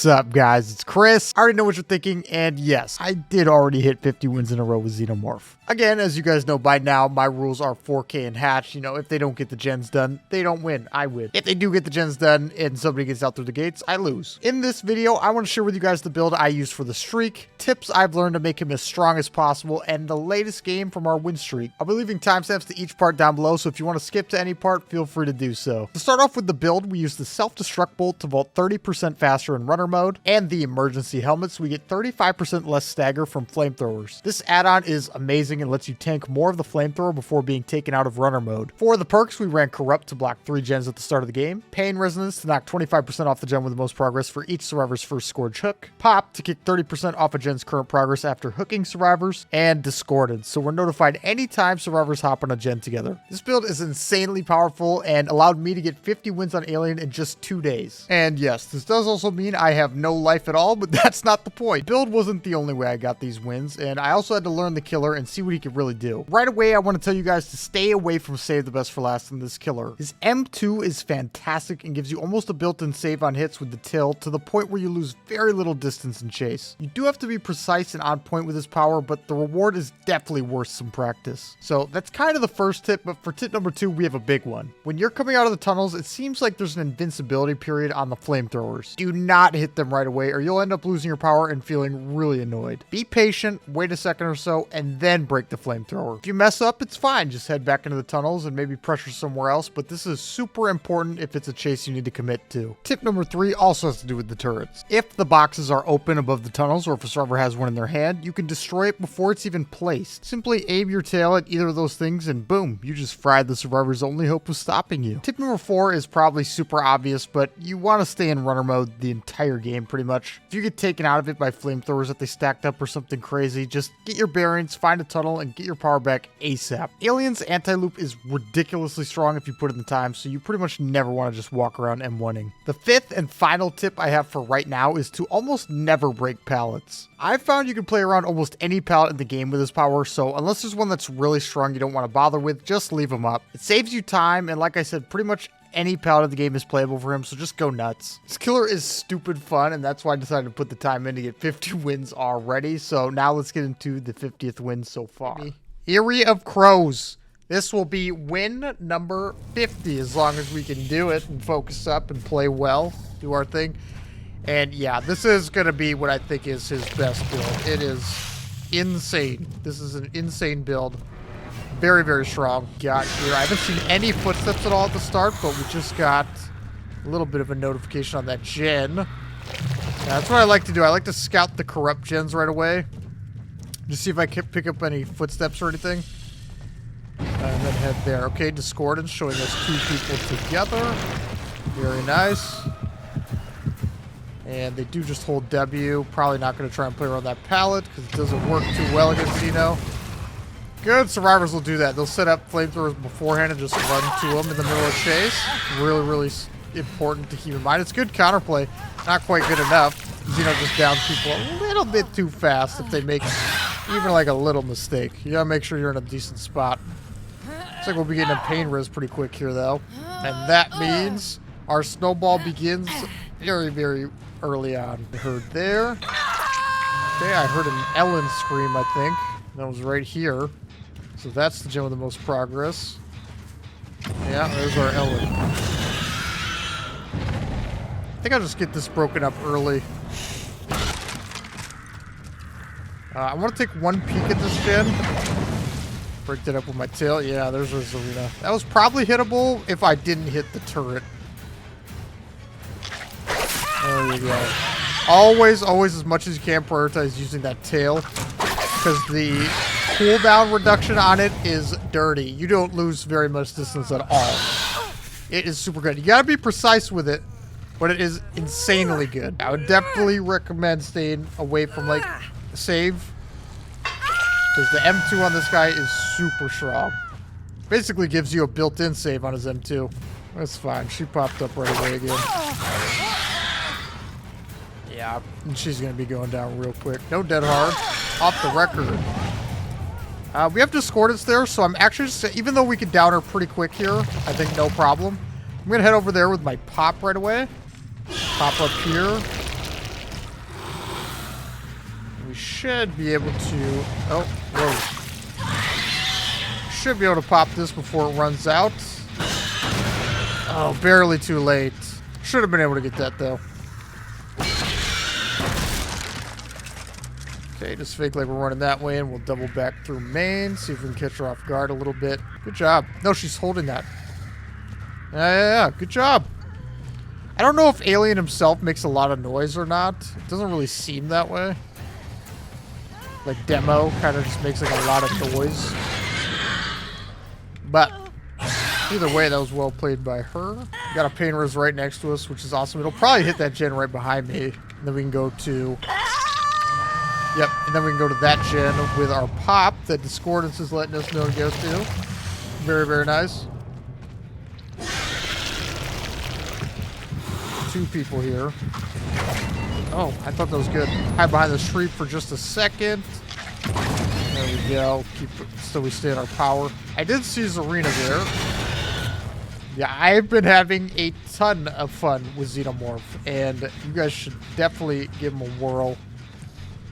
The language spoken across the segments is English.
What's up, guys? It's Chris. I already know what you're thinking, and yes, I did already hit 50 wins in a row with Xenomorph. Again, as you guys know by now, my rules are 4K and hatch. You know, if they don't get the gens done, they don't win. I win. If they do get the gens done and somebody gets out through the gates, I lose. In this video, I want to share with you guys the build I use for the streak, tips I've learned to make him as strong as possible, and the latest game from our win streak. I'll be leaving timestamps to each part down below, so if you want to skip to any part, feel free to do so. To start off with the build, we use the self-destruct bolt to vault 30% faster in runner mode, and the emergency helmets, we get 35% less stagger from flamethrowers. This add-on is amazing and lets you tank more of the flamethrower before being taken out of runner mode. For the perks, we ran Corrupt to block 3 gens at the start of the game, Pain Resonance to knock 25% off the gen with the most progress for each survivor's first scourge hook, Pop to kick 30% off a gen's current progress after hooking survivors, and Discordance, so we're notified anytime survivors hop on a gen together. This build is insanely powerful and allowed me to get 50 wins on Alien in just 2 days. And yes, this does also mean I have no life at all, but that's not the point. Build wasn't the only way I got these wins, and I also had to learn the killer and see what he could really do. Right away, I want to tell you guys to stay away from Save the Best for Last in this killer. His M2 is fantastic and gives you almost a built-in save on hits with the tilt to the point where you lose very little distance in chase. You do have to be precise and on point with his power, but the reward is definitely worth some practice. So that's kind of the first tip, but for tip number 2, we have a big one. When you're coming out of the tunnels, it seems like there's an invincibility period on the flamethrowers. Do not hit them right away or you'll end up losing your power and feeling really annoyed. Be patient, wait a second or so, and then break the flamethrower. If you mess up, it's fine. Just head back into the tunnels and maybe pressure somewhere else, but this is super important if it's a chase you need to commit to. Tip number 3 also has to do with the turrets. If the boxes are open above the tunnels or if a survivor has one in their hand, you can destroy it before it's even placed. Simply aim your tail at either of those things and boom, you just fried the survivor's only hope of stopping you. Tip number 4 is probably super obvious, but you want to stay in runner mode the entire game pretty much. If you get taken out of it by flamethrowers that they stacked up or something crazy, just get your bearings, find a tunnel, and get your power back ASAP. Alien's anti-loop is ridiculously strong if you put in the time, so you pretty much never want to just walk around M1ing. The 5th and final tip I have for right now is to almost never break pallets. I've found you can play around almost any pallet in the game with his power, so unless there's one that's really strong you don't want to bother with, just leave them up. It saves you time, and like I said, pretty much any pallet of the game is playable for him, so just go nuts. This killer is stupid fun, and that's why I decided to put the time in to get 50 wins already. So now let's get into the 50th win so far. Eerie of Crows. This will be win number 50 as long as we can do it and focus up and play well, do our thing. And yeah, this is going to be what I think is his best build. It is insane. This is an insane build. Very, very strong. Got here. I haven't seen any footsteps at all at the start, but we just got a little bit of a notification on that gen. That's what I like to do. I like to scout the corrupt gens right away. Just see if I can pick up any footsteps or anything. And then head there. Okay, Discordance showing us 2 people together. Very nice. And they do just hold W. Probably not going to try and play around that pallet because it doesn't work too well against Xeno. Good survivors will do that. They'll set up flamethrowers beforehand and just run to them in the middle of chase. Really, really important to keep in mind. It's good counterplay. Not quite good enough. Xeno just downs people a little bit too fast if they make even like a little mistake. You gotta make sure you're in a decent spot. Looks like we'll be getting a pain res pretty quick here though. And that means our snowball begins very, very early on. I heard there. Okay, I heard an Ellen scream, I think. That was right here. So that's the gen with the most progress. Yeah, there's our Ellen. I think I'll just get this broken up early. I want to take one peek at this gen. Break that up with my tail. Yeah, there's Zarina. That was probably hittable if I didn't hit the turret. There you go. Always, as much as you can, prioritize using that tail. Because the cooldown reduction on it is dirty. You don't lose very much distance at all. It is super good. You gotta be precise with it, but it is insanely good. I would definitely recommend staying away from like save, because the M2 on this guy is super strong. Basically gives you a built-in save on his M2. That's fine. She popped up right away again. Yeah, and she's gonna be going down real quick. No dead hard. Off the record. We have Discordance there, so I'm actually just, even though we could down her pretty quick here, I think no problem. I'm gonna head over there with my pop right away. Pop up here. we should be able to... Oh, whoa. Should be able to pop this before it runs out. Oh, barely too late. Should have been able to get that, though. Okay, just fake like we're running that way, and we'll double back through main, see if we can catch her off guard a little bit. Good job. No, she's holding that. Yeah, good job. I don't know if Alien himself makes a lot of noise or not. It doesn't really seem that way. Like, Demo kind of just makes like a lot of noise. But either way, that was well played by her. Got a pain res right next to us, which is awesome. It'll probably hit that gen right behind me. And then we can go to... Yep, and then we can go to that gen with our pop that Discordance is letting us know to go to. Very, very nice. 2 people here. Oh, I thought that was good. Hide behind this tree for just a second. There we go. Keep it, so we stay in our power. I did see Zarina there. Yeah, I've been having a ton of fun with Xenomorph, and you guys should definitely give him a whirl.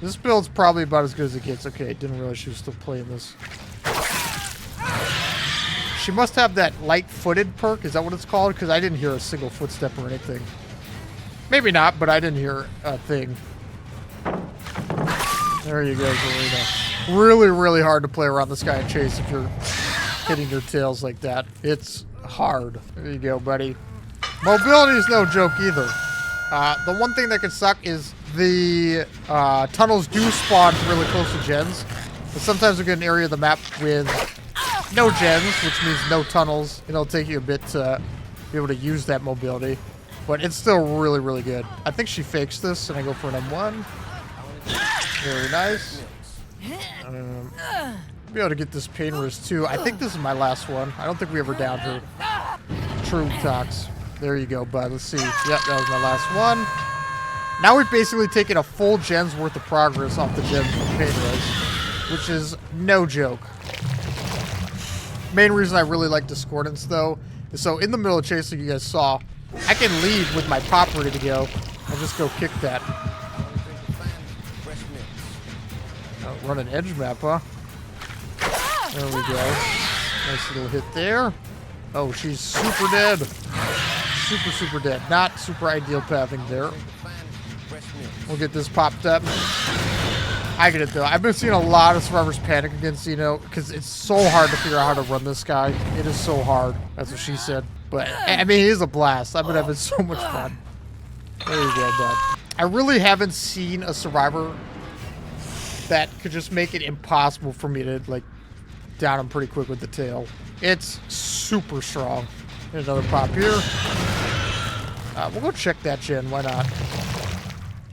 This build's probably about as good as it gets. Okay, didn't realize she was still playing this. She must have that light-footed perk. Is that what it's called? Because I didn't hear a single footstep or anything. Maybe not, but I didn't hear a thing. There you go, Zarina. Really, really hard to play around this guy and chase if you're hitting your tails like that. It's hard. There you go, buddy. Mobility is no joke either. The one thing that could suck is the tunnels do spawn really close to gens. But sometimes we get an area of the map with no gens, which means no tunnels. It'll take you a bit to be able to use that mobility. But it's still really, really good. I think she fakes this, and I go for an M1. Very nice. Be able to get this pain res too. I think this is my last one. I don't think we ever downed her. True Tox. There you go, bud. Let's see. Yep, that was my last one. Now we've basically taken a full gen's worth of progress off the gens from pain res, which is no joke. Main reason I really like Discordance, though, is so in the middle of chasing, you guys saw, I can leave with my pop ready to go and just go kick that. Run an edge map, huh? There we go. Nice little hit there. Oh, she's super dead. Super, super dead. Not super ideal pathing there. We'll get this popped up. I get it, though. I've been seeing a lot of survivors panic against Xeno because it's so hard to figure out how to run this guy. It is so hard. That's what she said. But, I mean, he is a blast. I've been having so much fun. There you go, bud. I really haven't seen a survivor that could just make it impossible for me to, like, down him pretty quick with the tail. It's super strong. There's another pop here. We'll go check that gen. Why not?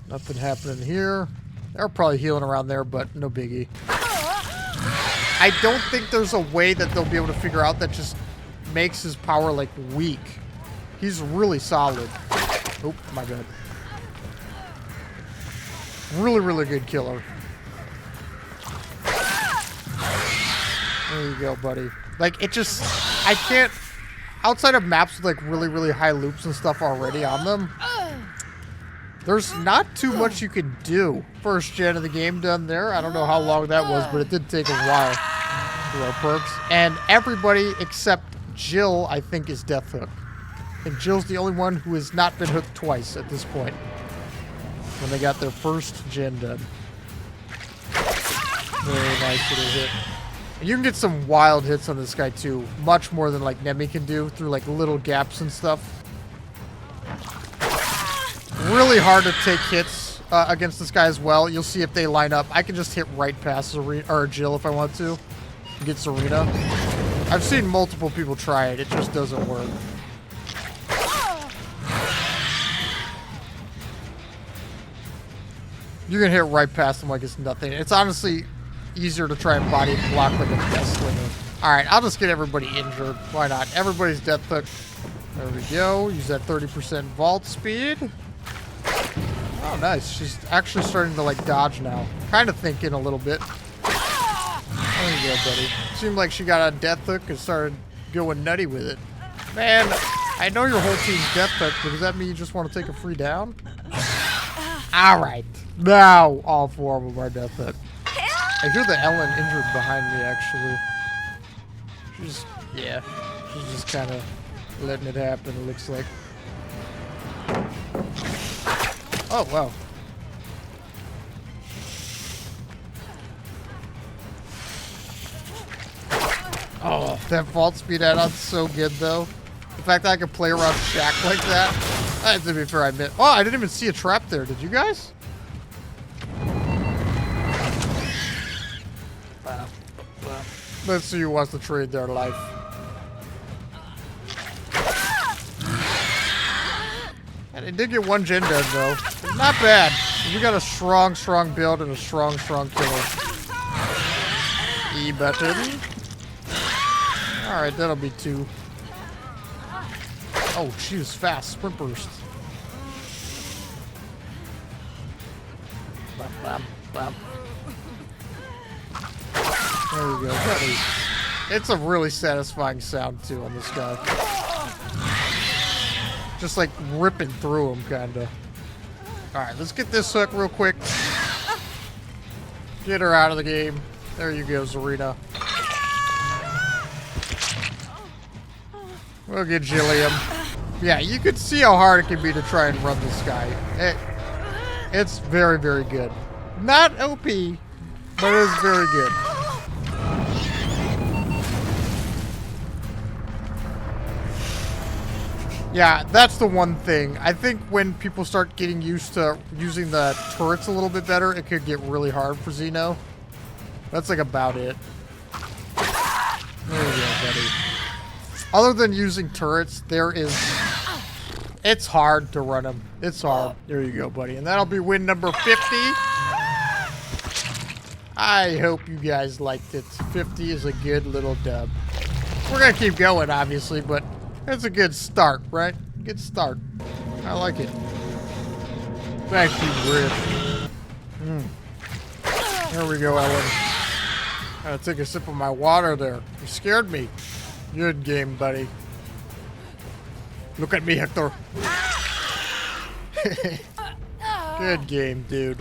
Nothing happening here. They're probably healing around there, but no biggie. I don't think there's a way that they'll be able to figure out that just makes his power, like, weak. He's really solid. Oh, my bad. Really, really good killer. There you go, buddy. Like, it just... I can't... Outside of maps with, like, really, really high loops and stuff already on them, there's not too much you can do. First gen of the game done there. I don't know how long that was, but it did take a while through our perks. And everybody except Jill, I think, is Death Hook. I think Jill's the only one who has not been hooked twice at this point when they got their first gen done. Very nice little hit. And you can get some wild hits on this guy too. Much more than like Nemi can do through like little gaps and stuff. Really hard to take hits against this guy as well. You'll see if they line up. I can just hit right past Zarina, or Jill if I want to. Get Zarina. I've seen multiple people try it. It just doesn't work. You can hit right past them like it's nothing. It's honestly easier to try and body block like a death slinger. Alright, I'll just get everybody injured. Why not? Everybody's Death Hook. There we go. Use that 30% vault speed. Oh, nice. She's actually starting to, like, dodge now. Kind of thinking a little bit. There you go, buddy. Seemed like she got a Death Hook and started going nutty with it. Man, I know your whole team's Death Hook, but does that mean you just want to take a free down? Alright. Now all 4 of them are death hit. I hear the Ellen injured behind me, actually. She's just kind of letting it happen, it looks like. Oh, wow. Oh, that vault speed add-on's so good, though. The fact that I could play around Shaq like that. To be fair, I admit. Oh, I didn't even see a trap there. Did you guys? Let's see who wants to trade their life. And it did get 1 gen dead, though. Not bad. We got a strong build and a strong killer. E button. Alright, that'll be 2. Oh, she was fast. Sprint burst. Bam, bam, bam. There we go. It's a really satisfying sound, too, on this guy. Just like ripping through him, kinda. Alright, let's get this hook real quick. Get her out of the game. There you go, Zarina. We'll get Jillium. Yeah, you could see how hard it can be to try and run this guy. It's very, very good. Not OP, but it's very good. Yeah, that's the one thing. I think when people start getting used to using the turrets a little bit better, it could get really hard for Xeno. That's like about it. There we go, buddy. Other than using turrets, it's hard to run them. It's hard. There you go, buddy. And that'll be win number 50. I hope you guys liked it. 50 is a good little dub. We're going to keep going, obviously, but it's a good start, right? Good start. I like it. Thank you, Riff. There we go, Ellen. I gotta take a sip of my water there. You scared me. Good game, buddy. Look at me, Hector. Good game, dude.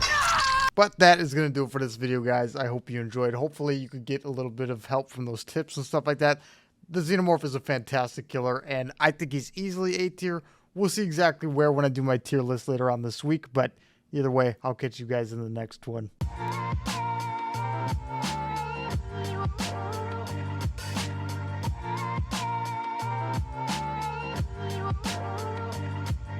But that is going to do it for this video, guys. I hope you enjoyed. Hopefully, you could get a little bit of help from those tips and stuff like that. The Xenomorph is a fantastic killer, and I think he's easily A tier. We'll see exactly where when I do my tier list later on this week, but either way, I'll catch you guys in the next one.